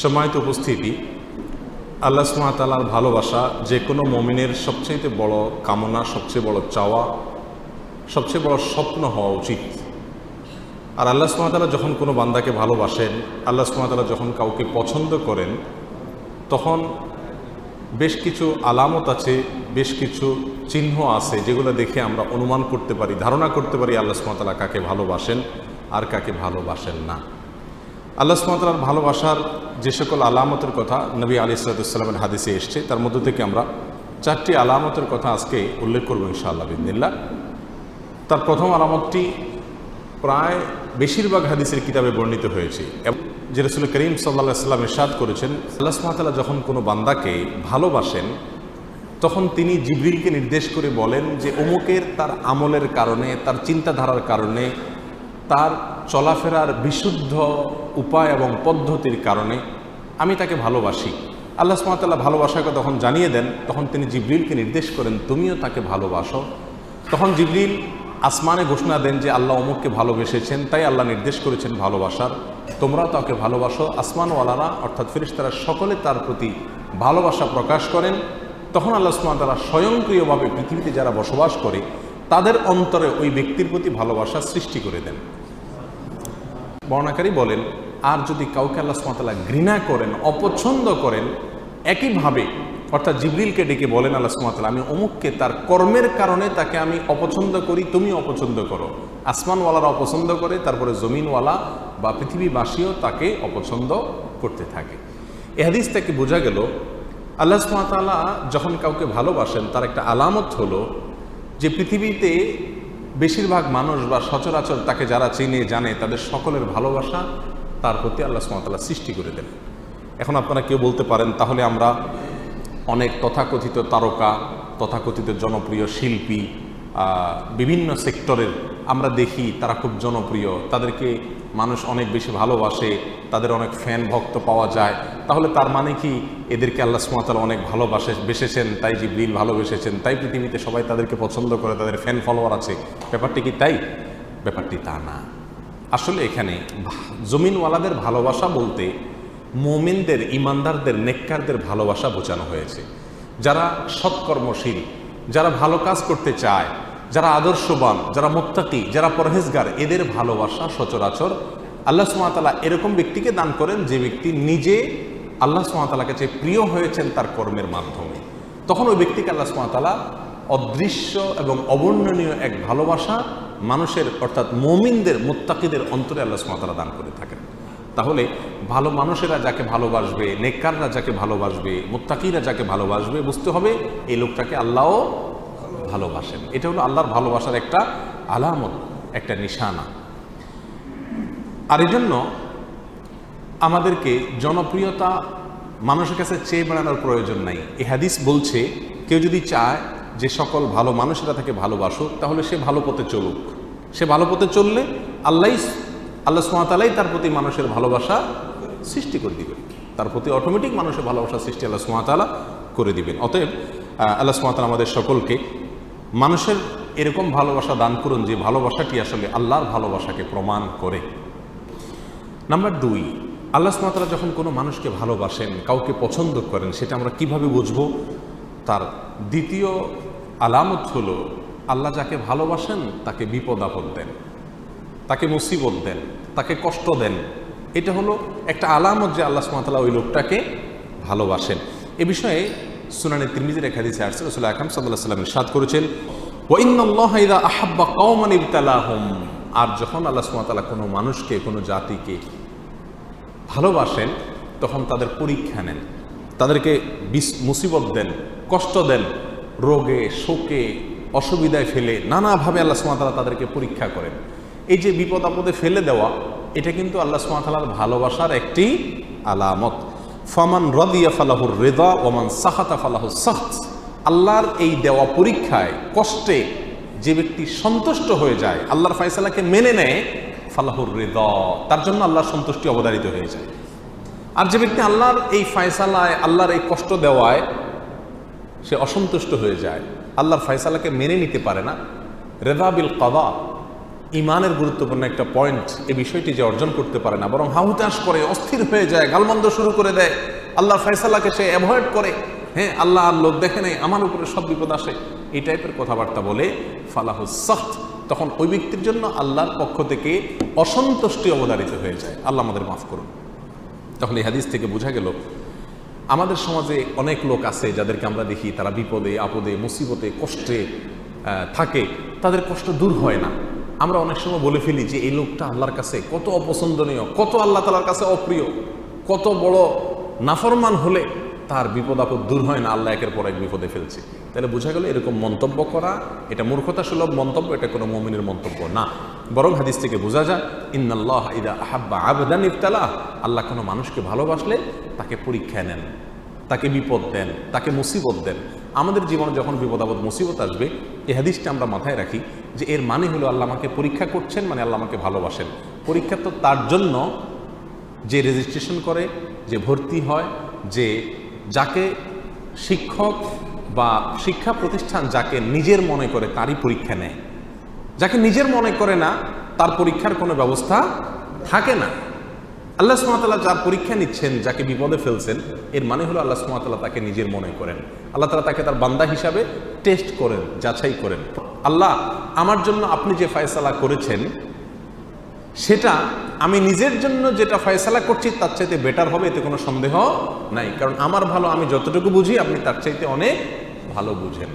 সম্মানিত উপস্থিতি, আল্লাহ সুবহানাহু ওয়া তাআলার ভালোবাসা যে কোনো মুমিনের সবচেয়ে বড় কামনা, সবচেয়ে বড় চাওয়া, সবচেয়ে বড় স্বপ্ন হওয়া উচিত। আর আল্লাহ সুবহানাহু ওয়া তাআলা যখন কোনো বান্দাকে ভালোবাসেন, আল্লাহ সুবহানাহু ওয়া তাআলা যখন কাউকে পছন্দ করেন, তখন বেশ কিছু আলামত আছে, বেশ কিছু চিহ্ন আছে যেগুলো দেখে আমরা অনুমান করতে পারি, ধারণা করতে পারি আল্লাহ সুবহানাহু ওয়া তাআলা কাকে ভালোবাসেন আর কাকে ভালোবাসেন না। আল্লাহ সুবহানাহু ওয়া তাআলার ভালোবাসার যে সকল আলামতের কথা নবী আলাইহিস সালামের হাদিসে এসছে, তার মধ্য থেকে আমরা 4টি আলামতের কথা আজকে উল্লেখ করব ইনশাআল্লাহ বিইذنিল্লাহ। তার প্রথম আলামতটি প্রায় বেশিরভাগ হাদিসের কিতাবে বর্ণিত হয়েছে, যে রাসূল করিম সাল্লাল্লাহু আলাইহি ওয়াসাল্লাম ইরশাদ করেছেন, আল্লাহ সুবহানাহু ওয়া তাআলা যখন কোনো বান্দাকে ভালোবাসেন তখন তিনি জিবরিলকে নির্দেশ করে বলেন যে অমুকের তার আমলের কারণে, তার চিন্তাধারার কারণে, তার চলাফেরার বিশুদ্ধ উপায় এবং পদ্ধতির কারণে আমি তাকে ভালোবাসি। আল্লাহ সুবহানাহু ওয়া তাআলা ভালোবাসাকে তখন জানিয়ে দেন, তখন তিনি জিবরিলকে নির্দেশ করেন তুমিও তাকে ভালোবাসো। তখন জিবরিল আসমানে ঘোষণা দেন যে আল্লাহ অমুককে ভালোবেসেছেন, তাই আল্লাহ নির্দেশ করেছেন ভালোবাসার, তোমরাও তাকে ভালোবাসো। আসমানওয়ালারা অর্থাৎ ফেরেশতারা সকলে তার প্রতি ভালোবাসা প্রকাশ করেন। তখন আল্লাহ সুবহানাহু ওয়া তাআলা স্বয়ংক্রিয়ভাবে পৃথিবীতে যারা বসবাস করে তাদের অন্তরে ওই ব্যক্তির প্রতি ভালোবাসা সৃষ্টি করে দেন। বর্ণাকারী বলেন, আর যদি কাউকে আল্লাহ সুবহানাহু ওয়া তাআলা ঘৃণা করেন, অপছন্দ করেন, একইভাবে অর্থাৎ জিবরিলকে ডেকে বলেন আল্লাহ সুবহানাহু ওয়া তাআলা আমি অমুককে তার কর্মের কারণে তাকে আমি অপছন্দ করি, তুমি অপছন্দ করো। আসমানওয়ালারা অপছন্দ করে, তারপরে জমিনওয়ালা বা পৃথিবীবাসীও তাকে অপছন্দ করতে থাকে। এ হাদিস থেকে বোঝা গেল আল্লাহ সুবহানাহু ওয়া তাআলা যখন কাউকে ভালোবাসেন তার একটা আলামত হলো যে পৃথিবীতে বেশিরভাগ মানুষ বা সচরাচর তাকে যারা চিনে জানে তাদের সকলের ভালোবাসা তার প্রতি আল্লাহ সুবহানাহু ওয়া তাআলা সৃষ্টি করে দেন। এখন আপনারা কেউ বলতে পারেন, তাহলে আমরা অনেক তথাকথিত তারকা, তথাকথিত জনপ্রিয় শিল্পী, বিভিন্ন সেক্টরের আমরা দেখি তারা খুব জনপ্রিয়, তাদেরকে মানুষ অনেক বেশি ভালোবাসে, তাদের অনেক ফ্যান ভক্ত পাওয়া যায়, তাহলে তার মানে কি এদেরকে আল্লাহ সুবহানাহু ওয়া তাআলা অনেক ভালোবেসেছেন, তাই জিবরিল ভালোবেসেছেন, তাই পৃথিবীতে সবাই তাদেরকে পছন্দ করে, তাদের ফ্যান ফলোয়ার আছে? ব্যাপারটি কি তাই? ব্যাপারটি তা না। আসলে এখানে জমিনওয়ালাদের ভালোবাসা বলতে মুমিনদের, ইমানদারদের, নেককারদের ভালোবাসা বোঝানো হয়েছে। যারা সৎকর্মশীল, যারা ভালো কাজ করতে চায়, যারা আদর্শবান, যারা মুত্তাকি, যারা পরহেজগার, এদের ভালোবাসা সচরাচর আল্লাহ সুবহানাহু ওয়া তাআলা এরকম ব্যক্তিকে দান করেন যে ব্যক্তি নিজে আল্লাহ সুবহানাহু ওয়া তাআলার কাছে প্রিয় হয়েছেন তার কর্মের মাধ্যমে। তখন ওই ব্যক্তিকে আল্লাহ সুবহানাহু ওয়া তাআলা অদৃশ্য এবং অবর্ণনীয় এক ভালোবাসা মানুষের অর্থাৎ মুমিনদের, মুত্তাকিদের অন্তরে আল্লাহ সুবহানাহু ওয়া তাআলা দান করে থাকেন। তাহলে ভালো মানুষেরা যাকে ভালোবাসবে, নেককাররা যাকে ভালোবাসবে, মুত্তাকিরা যাকে ভালোবাসবে, বুঝতে হবে এই লোকটাকে আল্লাহও ভালোবাসেন। এটা হলো আল্লাহর ভালোবাসার একটা আলামত, একটা নিশানা। আর এই জন্য আমাদেরকে জনপ্রিয়তা মানুষের কাছে চেয়ে বেড়ানোর প্রয়োজন নাই। এই হাদিস বলছে কেউ যদি চায় যে সকল ভালো মানুষেরা তাকে ভালোবাসুক, তাহলে সে ভালো পথে চলুক। সে ভালো পথে চললে আল্লাহ সুবহানাহু ওয়া তাআলাই তার প্রতি মানুষের ভালোবাসা সৃষ্টি করে দিবেন, তার প্রতি অটোমেটিক মানুষের ভালোবাসা সৃষ্টি আল্লাহ সুবহানাহু ওয়া তাআলা করে দিবেন। অতএব আল্লাহ সুবহানাহু ওয়া তাআলা আমাদের সকলকে মানুষের এরকম ভালোবাসা দান করুন যে ভালোবাসাটি আসলে আল্লাহর ভালোবাসাকে প্রমাণ করে। নাম্বার 2, আল্লাহ সুবহানাহু ওয়া তাআলা যখন কোনো মানুষকে ভালোবাসেন, কাউকে পছন্দ করেন, সেটা আমরা কিভাবে বুঝবো? তার দ্বিতীয় আলামত হলো আল্লাহ যাকে ভালোবাসেন তাকে বিপদ আপদ দেন, তাকে মুসিবত দেন, তাকে কষ্ট দেন। এটা হলো একটা আলামত যে আল্লাহ সুবহানাহু ওয়া তাআলা ওই লোকটাকে ভালোবাসেন। এ বিষয়ে সুনানে তিরমিজির এক হাদিসে আসছে, রাসূল আকরাম সাল্লাল্লাহু আলাইহি ওয়াসাল্লাম ইরশাদ করেছেন, ওয়া ইন্নাল্লাহা ইযা আহাব্বা কওমান ইবতালাহুম। আর যখন আল্লাহ সুবহানাহু ওয়া তাআলা কোনো মানুষকে, কোনো জাতিকে ভালোবাসেন তখন তাদের পরীক্ষা নেন, তাদেরকে মুসিবত দেন, কষ্ট দেন, রোগে, শোকে, অসুবিধায় ফেলে নানাভাবে আল্লাহ সুবহানাহু ওয়া তাআলা তাদেরকে পরীক্ষা করেন। এই যে বিপদ আপদে ফেলে দেওয়া, এটা কিন্তু আল্লাহ সুবহানাহু ওয়া তাআলার ভালোবাসার একটি আলামত। ফামান রাদিয়া ফালাহুর রিদা ওয়া মান সাখাতা ফালাহুস সাখত। আল্লাহর এই দেওয়া পরীক্ষায়, কষ্টে যে ব্যক্তি সন্তুষ্ট হয়ে যায়, আল্লাহর ফয়সালাকে মেনে নেয়, ফালাহুর রিদা, তার জন্য আল্লাহর সন্তুষ্টি অবধারিত হয়ে যায়। আর যে ব্যক্তি আল্লাহর এই ফয়সালায়, আল্লাহর এই কষ্ট দেওয়ায় সে অসন্তুষ্ট হয়ে যায়, আল্লাহর ফয়সালাকে মেনে নিতে পারে না, রিদা বিল কাদা, ইমানের গুরুত্বপূর্ণ একটা পয়েন্ট, এই বিষয়টি যে অর্জন করতে পারে না, বরং হাহুতাশ করে, অস্থির হয়ে যায়, গালমন্দ শুরু করে দেয়, আল্লাহর ফয়সালাকে সে অ্যাভয়েড করে, হ্যাঁ আল্লাহ আর লোক দেখে নেই, আমার উপরে সব বিপদ আসে, এই টাইপের কথাবার্তা বলে, ফালাহু সাখত, তখন ওই ব্যক্তির জন্য আল্লাহর পক্ষ থেকে অসন্তুষ্টি অবধারিত হয়ে যায়। আল্লাহ আমাদের মাফ করুন। তখন এই হাদিস থেকে বোঝা গেল আমাদের সমাজে অনেক লোক আছে যাদেরকে আমরা দেখি তারা বিপদে আপদে মুসিবতে কষ্টে থাকে, তাদের কষ্ট দূর হয় না। আমরা অনেক সময় বলে ফেলি যে এই লোকটা আল্লাহর কাছে কত অপছন্দনীয়, কত আল্লাহ তাআলার কাছে অপ্রিয়, কত বড় নাফরমান হলে তার বিপদ আপদ দূর হয় না, আল্লাহ একের পর এক বিপদে ফেলছে। তাহলে বোঝা গেল এরকম মন্তব্য করা এটা মূর্খতা সুলভ মন্তব্য, এটা কোনো মুমিনের মন্তব্য না। বরং হাদিস থেকে বোঝা যায় ইন্নাল্লাহ ইযা আহাব্বা আবদান ইবতালাহ, আল্লাহ কোনো মানুষকে ভালোবাসলে তাকে পরীক্ষায় নেন, তাকে বিপদ দেন, তাকে মুসিবত দেন। আমাদের জীবনে যখন বিপদ আপদ মুসিবত আসবে, এই হাদিসটা আমরা মাথায় রাখি যে এর মানে হলো আল্লাহ আমাকে পরীক্ষা করছেন, মানে আল্লাহ আমাকে ভালোবাসেন। পরীক্ষা তো তার জন্য যে রেজিস্ট্রেশন করে, যে ভর্তি হয়, যে যাকে শিক্ষক বা শিক্ষা প্রতিষ্ঠান যাকে নিজের মনে করে তারই পরীক্ষা নেয়। যাকে নিজের মনে করে না তার পরীক্ষার কোনো ব্যবস্থা থাকে না। আল্লাহ সুবহানাহু ওয়া তাআলা যার পরীক্ষা নিচ্ছেন, যাকে বিপদে ফেলছেন, এর মানে হলো আল্লাহ সুবহানাহু ওয়া তাআলা তাকে নিজের মনে করেন। আল্লাহ তাআলা তাকে তার বান্দা হিসাবে টেস্ট করেন, যাচাই করেন। আল্লাহ আমার জন্য আপনি যে ফয়সালা করেছেন সেটা আমি নিজের জন্য যেটা ফয়সালা করছি তার চাইতে বেটার হবে, এতে কোনো সন্দেহ নাই। কারণ আমার ভালো আমি যতটুকু বুঝি, আপনি তার চাইতে অনেক ভালো বুঝেন।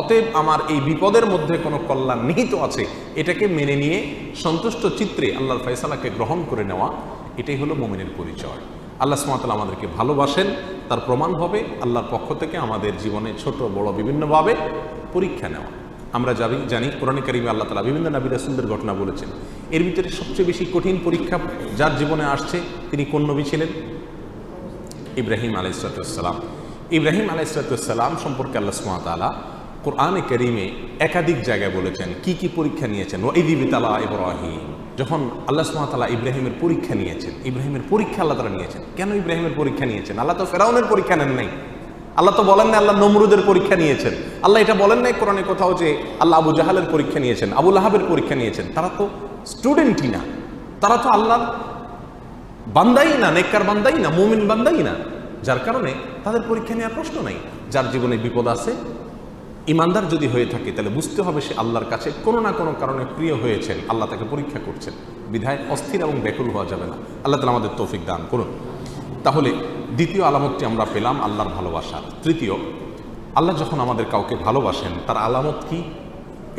অতএব আমার এই বিপদের মধ্যে কোনো কল্যাণ নিহিত আছে, এটাকে মেনে নিয়ে সন্তুষ্ট চিত্রে আল্লাহর ফয়সালাকে গ্রহণ করে নেওয়া, এটাই হলো মুমিনের পরিচয়। আল্লাহ সুবহানাহু ওয়া তাআলা আমাদেরকে ভালোবাসেন, তার প্রমাণ হবে আল্লাহর পক্ষ থেকে আমাদের জীবনে ছোট বড় বিভিন্নভাবে পরীক্ষা নেওয়া। আমরা জানি কোরআনে কারিমে আল্লাহ তাআলা বিভিন্ন নবী রাসূলদের ঘটনা বলেছেন। এর ভিতরে সবচেয়ে বেশি কঠিন পরীক্ষা যার জীবনে আসছে তিনি কোন নবী ছিলেন? ইব্রাহিম আলাইহিস সালাম। ইব্রাহিম আলাইহিস সালাম সম্পর্কে আল্লাহ সুবহানাহু ওয়া তাআলা কোরআনে কারিমে একাধিক জায়গায় বলেছেন কি কি পরীক্ষা নিয়েছেন। ওয়া ইয ইবতালা ইব্রাহিম, যখন আল্লাহ সুবহানাহু ওয়া তাআলা ইব্রাহিমের পরীক্ষা নিয়েছেন, ইব্রাহিমের পরীক্ষা আল্লাহ তাআলা নিয়েছেন। কেন ইব্রাহিমের পরীক্ষা নিয়েছেন? আল্লাহ তো ফেরাউনের পরীক্ষা নেন নাই, আল্লাহ তো বলেন না আল্লাহ নমরুদের পরীক্ষা নিয়েছেন, আল্লাহ এটা বলেন নাই কোরআনে কোথাও যে আল্লাহ আবু জাহালের পরীক্ষা নিয়েছেন, আবু লাহাবের পরীক্ষা নিয়েছেন। তারা তো স্টুডেন্টই না, তারা তো আল্লাহর বান্দাই না, নেককার বান্দাই না, মুমিন বান্দাই না, যার কারণে তাদের পরীক্ষা নেওয়ার প্রশ্ন নাই। যার জীবনে বিপদ আছে, ইমানদার যদি হয়ে থাকে, তাহলে বুঝতে হবে সে আল্লাহর কাছে কোনো না কোনো কারণে প্রিয় হয়েছেন, আল্লাহ তাকে পরীক্ষা করছেন। বিধায় অস্থির এবং ব্যাকুল হওয়া যাবে না। আল্লাহ তাআলা আমাদের তৌফিক দান করুন। তাহলে দ্বিতীয় আলামতটি আমরা পেলাম আল্লাহর ভালোবাসা। তৃতীয়, আল্লাহ যখন আমাদের কাউকে ভালোবাসেন তার আলামত কি?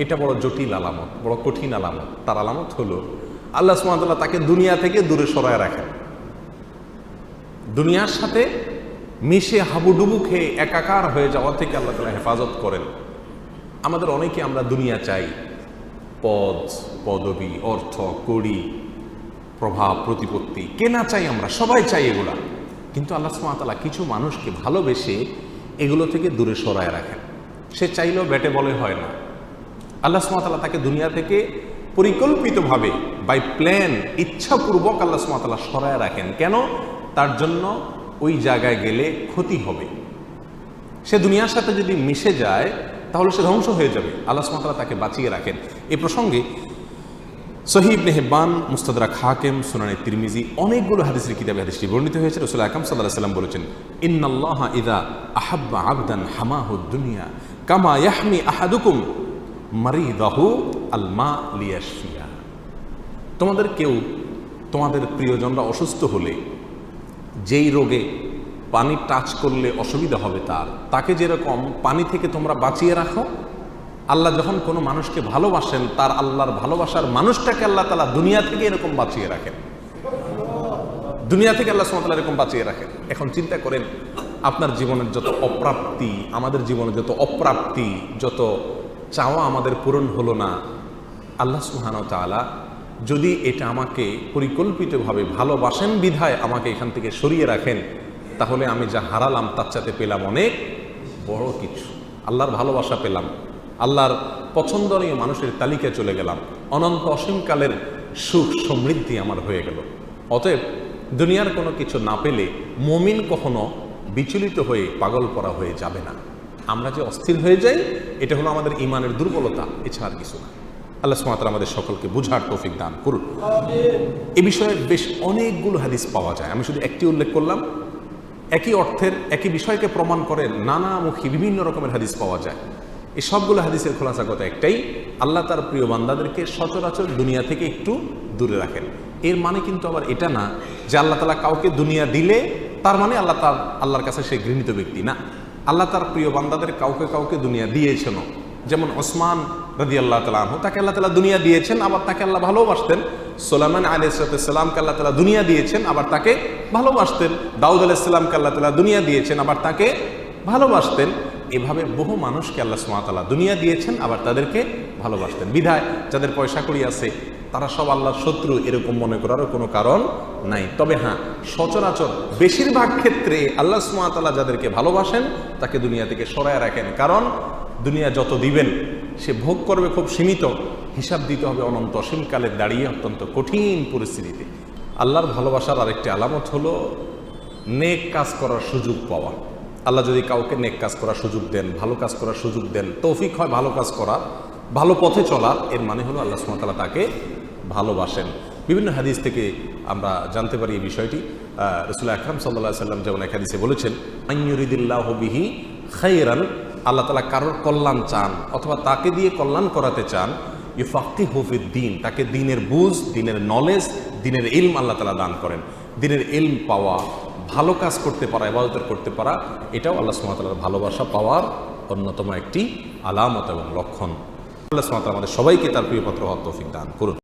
এটা বড় জটিল আলামত, বড় কঠিন আলামত। তার আলামত হলো আল্লাহ সুবহানাহু ওয়া তাআলা তাকে দুনিয়া থেকে দূরে সরায় রাখেন, দুনিয়ার সাথে মিশে হাবুডুবু খেয়ে একাকার হয়ে যাওয়া থেকে আল্লাহ তাআলা হেফাজত করেন। আমাদের অনেকে আমরা দুনিয়া চাই, পদ পদবি, অর্থ কড়ি, প্রভাব প্রতিপত্তি, কেনা চাই, আমরা সবাই চাই এগুলা। কিন্তু আল্লাহ সুবহানাহু ওয়া তাআলা কিছু মানুষকে ভালোবেসে এগুলো থেকে দূরে সরায় রাখেন। সে চাইলেও ব্যাটে বলে হয় না। আল্লাহ সুবহানাহু ওয়া তাআলা তাকে দুনিয়া থেকে পরিকল্পিতভাবে বাই প্ল্যান, ইচ্ছাপূর্বক আল্লাহ সুবহানাহু ওয়া তাআলা সরায় রাখেন। কেন? তার জন্য ওই জায়গায় গেলে ক্ষতি হবে। সে দুনিয়ার সাথে যদি মিশে যায় তাহলে সে ধ্বংস হয়ে যাবে। আল্লাহ সুবহানাহু ওয়া তাআলা তাকে বাঁচিয়ে রাখেন। এই প্রসঙ্গে সহিহ ইবনে হিব্বান, মুস্তাদরাক হাকিম, সুনানে তিরমিজি, অনেকগুলো হাদিসের কিতাবে হাদিসটি বর্ণিত হয়েছে। রাসূল আকরাম সাল্লাল্লাহু আলাইহি ওয়াসাল্লাম বলেছেন, ইন্নাল্লাহা ইযা আহাব্বা আবদান হামাহুদ দুনিয়া কামা ইয়াহমি আহাদুকুম মারিদাহু আল মা লিয়াশফিয়া। তোমাদের কেউ, তোমাদের প্রিয়জনরা অসুস্থ হলে যেই রোগে পানি টাচ করলে অসুবিধা হবে তাকে যেরকম পানি থেকে তোমরা বাঁচিয়ে রাখো, আল্লাহ যখন কোনো মানুষকে ভালোবাসেন তার আল্লাহর ভালোবাসার মানুষটাকে আল্লাহ তাআলা দুনিয়া থেকে এরকম বাঁচিয়ে রাখেন, দুনিয়া থেকে আল্লাহ সুবহানাহু ওয়া তাআলা এরকম বাঁচিয়ে রাখেন। এখন চিন্তা করেন আপনার জীবনের যত অপ্রাপ্তি, আমাদের জীবনে যত অপ্রাপ্তি, যত চাওয়া আমাদের পূরণ হলো না, আল্লাহ সুবহানাহু ওয়া তাআলা যদি এটা আমাকে পরিকল্পিতভাবে ভালোবাসেন বিধায় আমাকে এখান থেকে সরিয়ে রাখেন, তাহলে আমি যা হারালাম তার চাইতে পেলাম অনেক বড় কিছু। আল্লাহর ভালোবাসা পেলাম, আল্লাহর পছন্দনীয় মানুষের তালিকায় চলে গেলাম, অনন্ত অসীমকালের সুখ সমৃদ্ধি আমার হয়ে গেল। অতএব দুনিয়ার কোনো কিছু না পেলে মুমিন কখনো বিচলিত হয়ে পাগল পরা হয়ে যাবে না। আমরা যে অস্থির হয়ে যাই এটা হলো আমাদের ঈমানের দুর্বলতা, এছাড়া আর কিছু না। আল্লাহ সুবহানাহু ওয়া তাআলা আমাদের সকলকে বুঝার তৌফিক দান করুন। এ বিষয়ে বেশ অনেকগুলো হাদিস পাওয়া যায়, আমি শুধু একটি উল্লেখ করলাম। একই অর্থের একই বিষয়কে প্রমাণ করে নানামুখী বিভিন্ন রকমের হাদিস পাওয়া যায়। এই সবগুলো হাদিসের খোলাসাগত একটাই, আল্লাহ তার প্রিয় বান্দাদেরকে সচরাচর দুনিয়া থেকে একটু দূরে রাখেন। এর মানে কিন্তু আবার এটা না যে আল্লাহ তাআলা কাউকে দুনিয়া দিলে তার মানে আল্লাহর কাছে সে ঘৃণিত ব্যক্তি না। আল্লাহ তার প্রিয় বান্দাদের কাউকে কাউকে দুনিয়া দিয়েছেন। যেমন ওসমান রাদিয়াল্লাহু তাআলা আনহু, তাকে আল্লাহ তাআলা দুনিয়া দিয়েছেন, আবার তাকে আল্লাহ ভালোবাসতেন। সুলাইমান আলাইহিস সালামকে আল্লাহ তাআলা দুনিয়া দিয়েছেন, আবার তাকে ভালোবাসতেন। দাউদ আলাইহিস সালামকে আল্লাহ তাআলা দুনিয়া দিয়েছেন, আবার তাকে ভালোবাসতেন। এভাবে বহু মানুষকে আল্লাহ সুবহানাহু ওয়া তাআলা দুনিয়া দিয়েছেন, আবার তাদেরকে ভালোবাসতেন। বিধায় যাদের পয়সা কড়ি আছে তারা সব আল্লাহর শত্রু এরকম মনে করারও কোনো কারণ নাই। তবে হ্যাঁ, সচরাচর বেশিরভাগ ক্ষেত্রে আল্লাহ সুবহানাহু ওয়া তাআলা যাদেরকে ভালোবাসেন তাকে দুনিয়া থেকে সরায় রাখেন। কারণ দুনিয়া যত দিবেন সে ভোগ করবে খুব সীমিত, হিসাব দিতে হবে অনন্ত অসীমকালে দাঁড়িয়ে অত্যন্ত কঠিন পরিস্থিতিতে। আল্লাহর ভালোবাসার আরেকটি আলামত হলো নেক কাজ করার সুযোগ পাওয়া। আল্লাহ যদি কাউকে নেক কাজ করার সুযোগ দেন, ভালো কাজ করার সুযোগ দেন, তৌফিক হয় ভালো কাজ করার, ভালো পথে চলার, এর মানে হলো আল্লাহ সুবহানাহু ওয়া তাআলা তাকে ভালোবাসেন। বিভিন্ন হাদিস থেকে আমরা জানতে পারি এই বিষয়টি। রাসূল আকরাম সাল্লাল্লাহু আলাইহি ওয়াসাল্লাম যেমন এক হাদিসে বলেছেন, আইয়ুরিদিল্লাহু বিহি খায়রান, আল্লাহ তাআলা কারোর কল্যাণ চান অথবা তাকে দিয়ে কল্যাণ করাতে চান, ইউফাক্কিহু ফিদ্দীন, তাকে দ্বীনের বুঝ, দ্বীনের নলেজ, দ্বীনের ইলম আল্লাহ তাআলা দান করেন। দ্বীনের ইলম পাওয়া, ভালো কাজ করতে পারা, ইবাদত করতে পারা, এটাও আল্লাহ সুবহানাহু ওয়া তাআলার ভালোবাসা পাওয়ার অন্যতম একটি আলামত এবং লক্ষণ। আল্লাহ সুবহানাহু ওয়া তাআলা আমাদের সবাইকে তার প্রিয় পাত্র হওয়ার তৌফিক দান করুন।